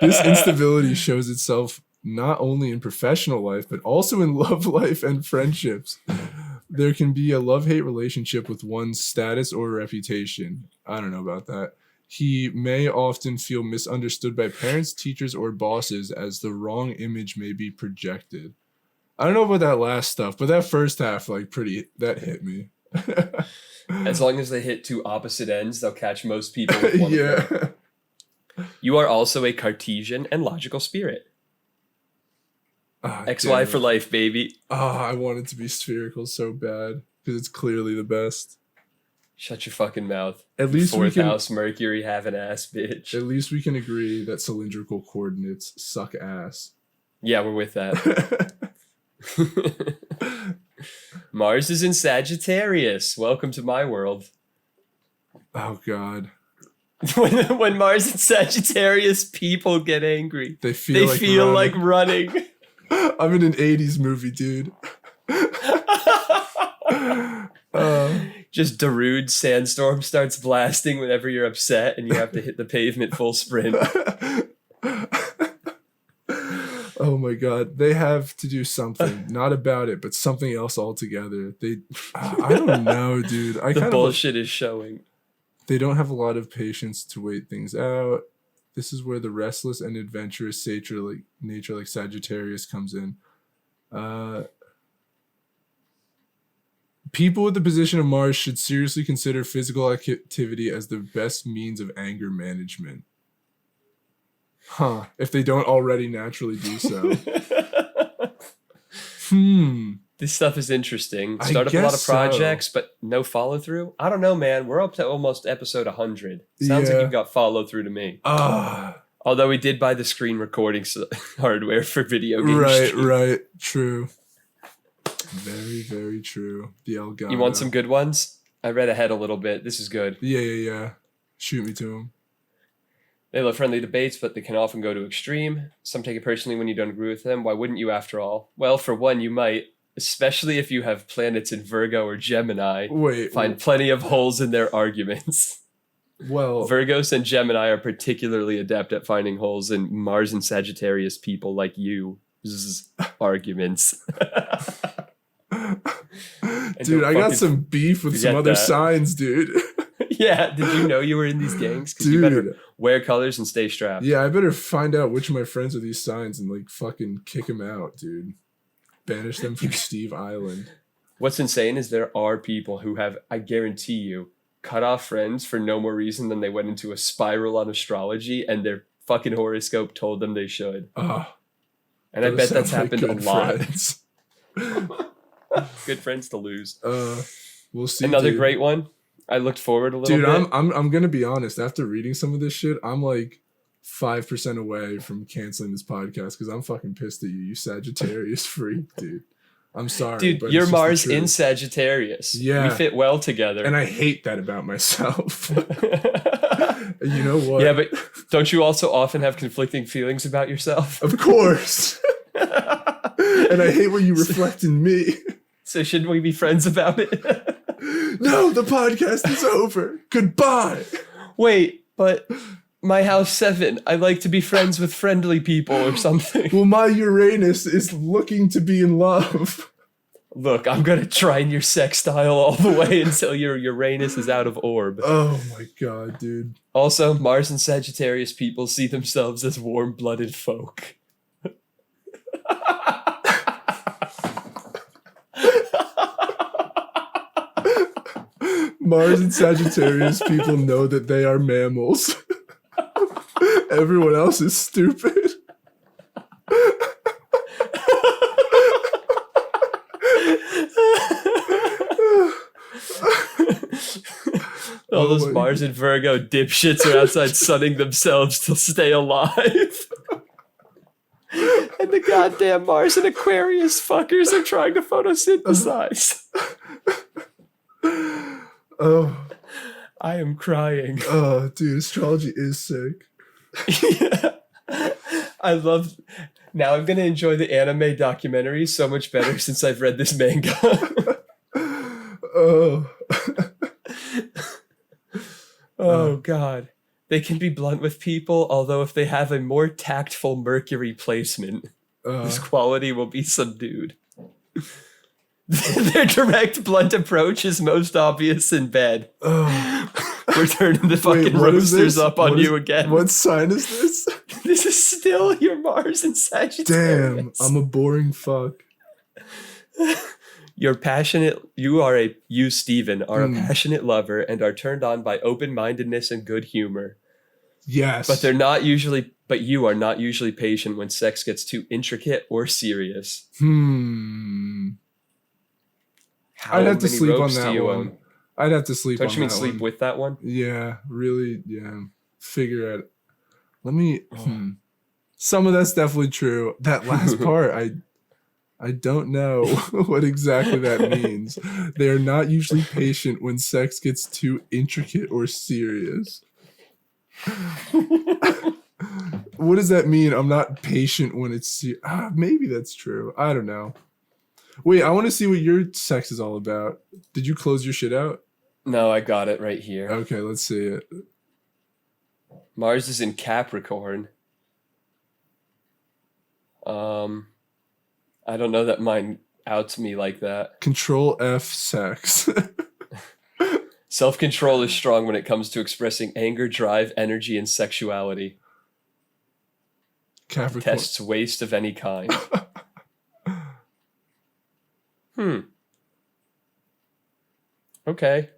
This instability shows itself not only in professional life, but also in love life and friendships. There can be a love-hate relationship with one's status or reputation. I don't know about that. He may often feel misunderstood by parents, teachers, or bosses as the wrong image may be projected. I don't know about that last stuff, but that first half, that hit me. As long as they hit two opposite ends, they'll catch most people with one Yeah. of them. You are also a Cartesian and logical spirit. XY for life, baby. I want it to be spherical so bad because it's clearly the best. Shut your fucking mouth. At least Fourth house Mercury having ass, bitch. At least we can agree that cylindrical coordinates suck ass. Yeah, we're with that. Mars is in Sagittarius. Welcome to my world. Oh God. When Mars in Sagittarius, people get angry. They feel like running. I'm in an 80s movie, dude. Just Darude sandstorm starts blasting whenever you're upset and you have to hit the pavement full sprint. Oh my God. They have to do something. Not about it, but something else altogether. I don't know, dude. The bullshit is showing. They don't have a lot of patience to wait things out. This is where the restless and adventurous nature like Sagittarius comes in. People with the position of Mars should seriously consider physical activity as the best means of anger management. If they don't already naturally do so. This stuff is interesting. Start up a lot of projects, but no follow through. I don't know, man. We're up to almost episode 100. Sounds like you've got follow through to me. Although we did buy the screen recording hardware for video games. Right. True. Very, very true. The Elgato. You want some good ones? I read ahead a little bit. This is good. Yeah. Shoot me to them. They love friendly debates, but they can often go to extreme. Some take it personally when you don't agree with them. Why wouldn't you, after all? Well, for one, you might, especially if you have planets in Virgo or Gemini. Find plenty of holes in their arguments. Well, Virgos and Gemini are particularly adept at finding holes in Mars and Sagittarius people like you's arguments. Dude, I got some beef with some other signs, dude. Yeah, did you know you were in these gangs? Because you better wear colors and stay strapped. Yeah, I better find out which of my friends are these signs and fucking kick them out, dude. Banish them from Steve Island. What's insane is there are people who have, I guarantee you, cut off friends for no more reason than they went into a spiral on astrology and their fucking horoscope told them they should. And I bet that's happened a lot. Good friends to lose. We'll see. Another great one. I looked forward a little bit. Dude, I'm gonna be honest. After reading some of this shit, I'm 5% away from canceling this podcast because I'm fucking pissed at you. You Sagittarius freak, dude. I'm sorry. Dude, but you're Mars in Sagittarius. Yeah. We fit well together. And I hate that about myself. You know what? Yeah, but don't you also often have conflicting feelings about yourself? Of course. And I hate when you reflect in me. So shouldn't we be friends about it? No, the podcast is over. Goodbye. Wait, but my house 7, I like to be friends with friendly people or something. Well, my Uranus is looking to be in love. Look, I'm going to trine your sextile all the way until your Uranus is out of orb. Oh my God, dude. Also, Mars and Sagittarius people see themselves as warm-blooded folk. Mars and Sagittarius people know that they are mammals. Everyone else is stupid. All those my Mars and Virgo dipshits are outside sunning themselves to stay alive. And the goddamn Mars and Aquarius fuckers are trying to photosynthesize. Oh, I am crying. oh, dude, astrology is sick. Yeah. I love. Now I'm gonna enjoy the anime documentary so much better since I've read this manga. Oh. Oh God. They can be blunt with people, although if they have a more tactful Mercury placement, this quality will be subdued. Their direct, blunt approach is most obvious in bed. We're turning the fucking roasters up on you again. What sign is this? This is still your Mars and Sagittarius. Damn, I'm a boring fuck. You, Steven, are a passionate lover and are turned on by open-mindedness and good humor. Yes. But you are not usually patient when sex gets too intricate or serious. I'd have to sleep on that one. Own? I'd have to sleep on that one. Don't you mean sleep with that one? Yeah, really, yeah. Figure out. Let me... Some of that's definitely true. That last part, I don't know what exactly that means. They are not usually patient when sex gets too intricate or serious. What does that mean? I'm not patient when it's... maybe that's true. I don't know. Wait, I want to see what your sex is all about. Did you close your shit out? No, I got it right here. Okay, let's see it. Mars is in Capricorn. I don't know that mine outs me like that. Control F sex. Self-control is strong when it comes to expressing anger, drive, energy, and sexuality. Capricorn. Tests waste of any kind. Okay.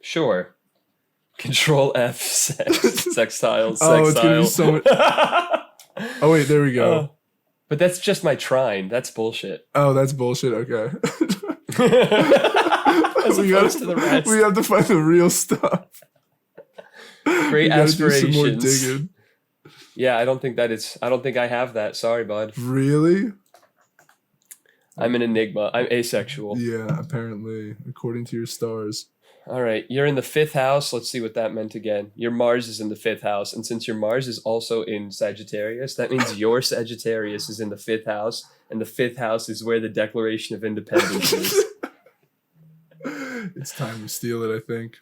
Sure. Control F sex. Sextiles. Oh, it's gonna be so much. Oh wait, there we go. But that's just my trine. That's bullshit. Oh, that's bullshit. Okay. As opposed to the rest. We have to find the real stuff. Great aspirations. Do some more digging. Yeah, I don't think I have that. Sorry, bud. Really? I'm an enigma. I'm asexual. Yeah, apparently, according to your stars. All right, you're in the 5th house. Let's see what that meant again. Your Mars is in the 5th house, and since your Mars is also in Sagittarius, that means your Sagittarius is in the 5th house, and the 5th house is where the Declaration of Independence is. It's time to steal it, I think.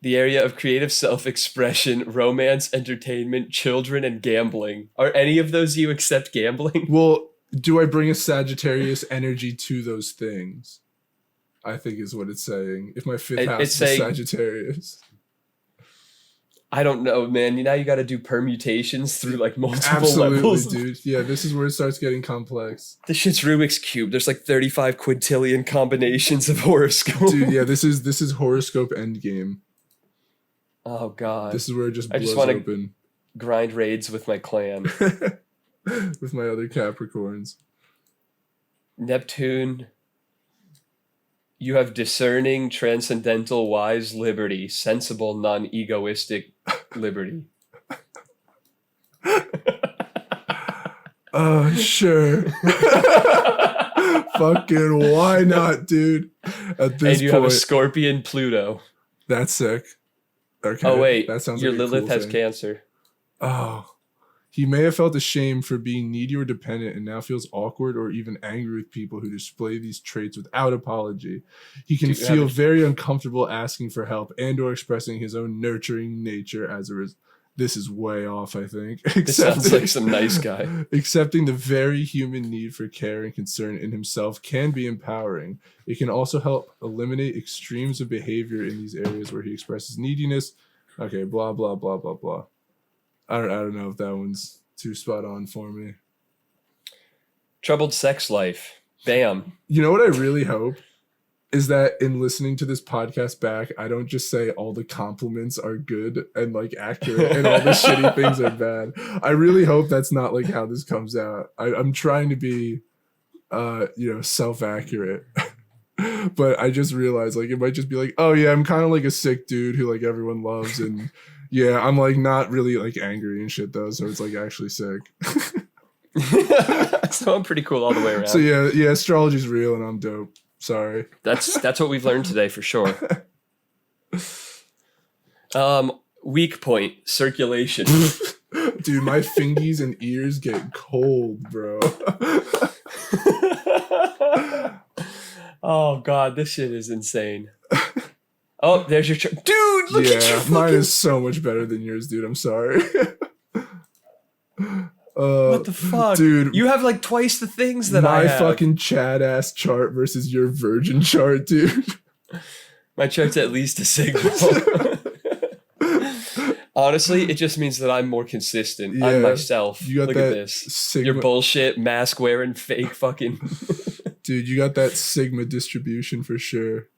The area of creative self-expression, romance, entertainment, children, and gambling. Are any of those you except gambling? Well, do I bring a Sagittarius energy to those things? I think is what it's saying. If my 5th house is Sagittarius. I don't know, man. Now you got to do permutations through like multiple Absolutely, levels. Dude. Yeah, this is where it starts getting complex. This shit's Rubik's Cube. There's like 35 quintillion combinations of horoscope. Dude, yeah, this is horoscope endgame. Oh God. This is where it just blows I just want open. to grind raids with my clan. With my other Capricorns. Neptune. You have discerning, transcendental, wise liberty, sensible, non-egoistic liberty. Sure. Fucking why not, dude? At this and you point, have a Scorpion Pluto. That's sick. Okay. Oh wait, that sounds your like a Lilith cool has thing. Cancer. Oh. He may have felt ashamed for being needy or dependent and now feels awkward or even angry with people who display these traits without apology. He can feel very uncomfortable asking for help and or expressing his own nurturing nature as a result. This is way off, I think. This sounds like some nice guy. Accepting the very human need for care and concern in himself can be empowering. It can also help eliminate extremes of behavior in these areas where he expresses neediness. Okay, blah, blah, blah, blah, blah. I don't know if that one's too spot on for me. Troubled sex life. Bam. You know what I really hope? is that in listening to this podcast back, I don't just say all the compliments are good and like accurate and all the shitty things are bad. I really hope that's not like how this comes out. I'm trying to be self-accurate. But I just realized like it might just be like, oh yeah, I'm kind of like a sick dude who like everyone loves, and yeah, I'm like not really like angry and shit though, so it's like actually sick. So I'm pretty cool all the way around. So yeah, astrology's real and I'm dope. Sorry. That's what we've learned today for sure. Weak point, circulation. Dude, my fingies and ears get cold, bro. Oh god, this shit is insane. Oh, there's your dude. Look at your mine is so much better than yours, dude. I'm sorry. What the fuck, dude? You have like twice the things that I have. My fucking Chad ass chart versus your virgin chart, dude. My chart's at least a Sigma. Honestly, it just means that I'm more consistent. Yeah, I'm myself. You got Look that at this. Sigma. Your bullshit mask wearing fake fucking. Dude, you got that Sigma distribution for sure.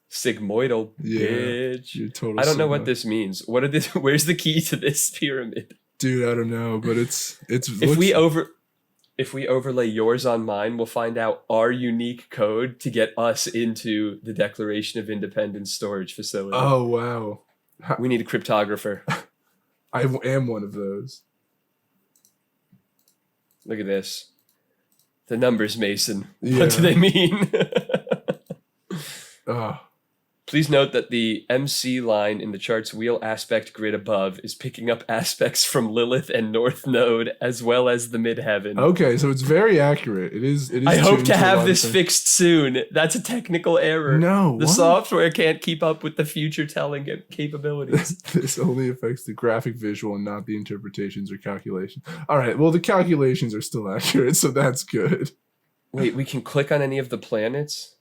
Sigmoidal, bitch. You're totally I don't know Sigma. what this means. What are this? Where's the key to this pyramid? Dude, I don't know, but it's. If we overlay yours on mine, we'll find out our unique code to get us into the Declaration of Independence storage facility. Oh wow. We need a cryptographer. I am one of those. Look at this. The numbers, Mason. Yeah. What do they mean? Oh. Please note that the MC line in the chart's wheel aspect grid above is picking up aspects from Lilith and North Node as well as the midheaven. Okay, so it's very accurate. It is. I hope tuned to a have lot of this things. fixed soon. That's a technical error. No, the what? software can't keep up with the future telling capabilities. This only affects the graphic visual and not the interpretations or calculations. All right, well, the calculations are still accurate, so that's good. Wait, we can click on any of the planets?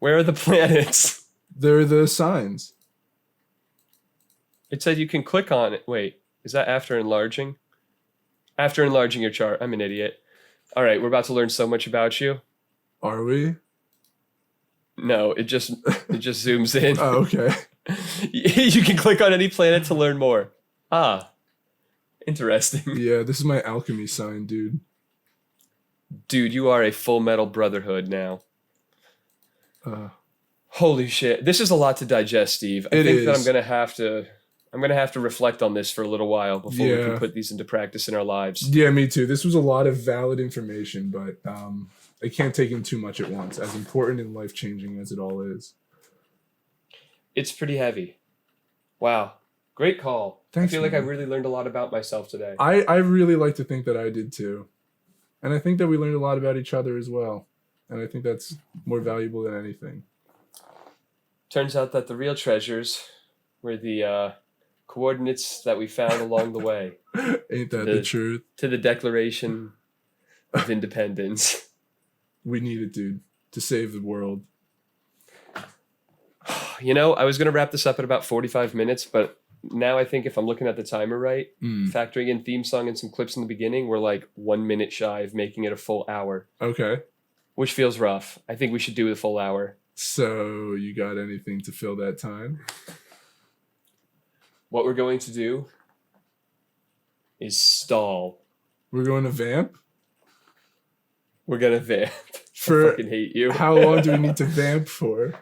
Where are the planets? They're the signs. It said you can click on it. Wait, is that after enlarging? After enlarging your chart. I'm an idiot. All right, we're about to learn so much about you. Are we? No, it just zooms in. Oh, okay. You can click on any planet to learn more. Ah, interesting. Yeah, this is my alchemy sign, dude. Dude, you are a Full Metal Brotherhood now. Holy shit. This is a lot to digest, Steve. I think that I'm going to have to reflect on this for a little while before we can put these into practice in our lives. Yeah, me too. This was a lot of valid information, but I can't take in too much at once, as important and life-changing as it all is. It's pretty heavy. Wow. Great call. Thanks, I feel like I man. really learned a lot about myself today. I really like to think that I did too. And I think that we learned a lot about each other as well. And I think that's more valuable than anything. Turns out that the real treasures were the coordinates that we found along the way. Ain't that the truth? To the Declaration of Independence. We need it, dude, to save the world. You know, I was going to wrap this up at about 45 minutes, but now I think if I'm looking at the timer right, factoring in theme song and some clips in the beginning, we're like 1 minute shy of making it a full hour. Okay. Which feels rough. I think we should do the full hour. So you got anything to fill that time? What we're going to do is stall. We're going to vamp? We're going to vamp. For I fucking hate you. How long do we need to vamp for?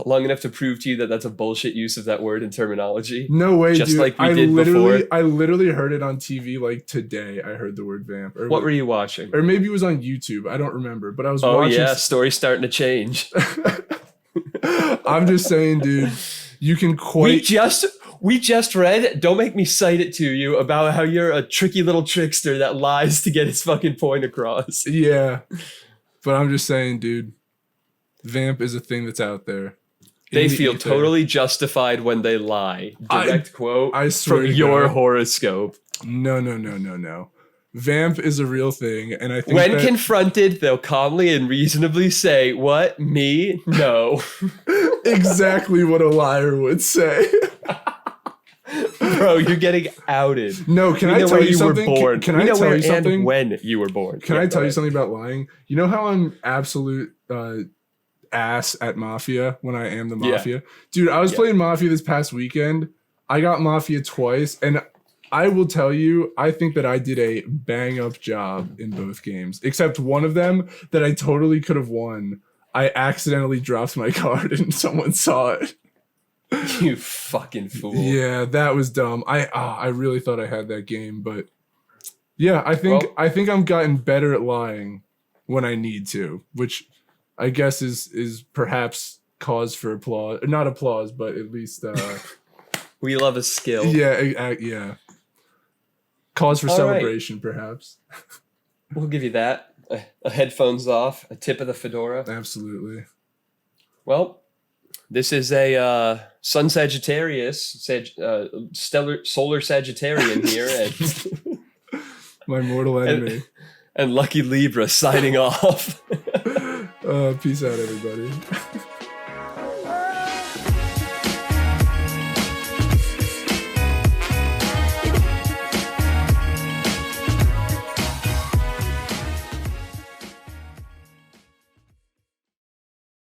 Long enough to prove to you that that's a bullshit use of that word in terminology. No way, just dude. like we did before. I literally heard it on TV like today. I heard the word vamp. Or what were you watching? Or maybe it was on YouTube. I don't remember. But I was watching. watching. Oh yeah, story's starting to change. I'm just saying, dude. You can quite. We just read. Don't make me cite it to you about how you're a tricky little trickster that lies to get his fucking point across. Yeah, but I'm just saying, dude. Vamp is a thing that's out there. They feel totally justified when they lie. Direct quote I swear from your horoscope. No. Vamp is a real thing, and I think when confronted, they'll calmly and reasonably say, "What? Me? No." Exactly what a liar would say. Bro, you're getting outed. No, can We I know tell where you you were something? born. Can We I know tell where you something? and when you were born. Can Yeah, I go tell you ahead. something about lying? You know how I'm absolute ass at Mafia when I am the Yeah. Mafia? Dude, I was Yeah. playing Mafia this past weekend. I got Mafia twice, and I will tell you, I think that I did a bang up job in both games, except one of them that I totally could have won. I accidentally dropped my card and someone saw it. You fucking fool. Yeah, that was dumb. I really thought I had that game, but yeah, I think I'm gotten better at lying when I need to, which I guess is perhaps cause for applause. Not applause, but at least We love a skill. yeah. Cause for All right. celebration, perhaps. We'll give you that. A headphones off, a tip of the fedora. Absolutely. Well, this is a Sun Sagittarius, stellar solar Sagittarian here, and My mortal enemy. and Lucky Libra signing off. Peace out, everybody.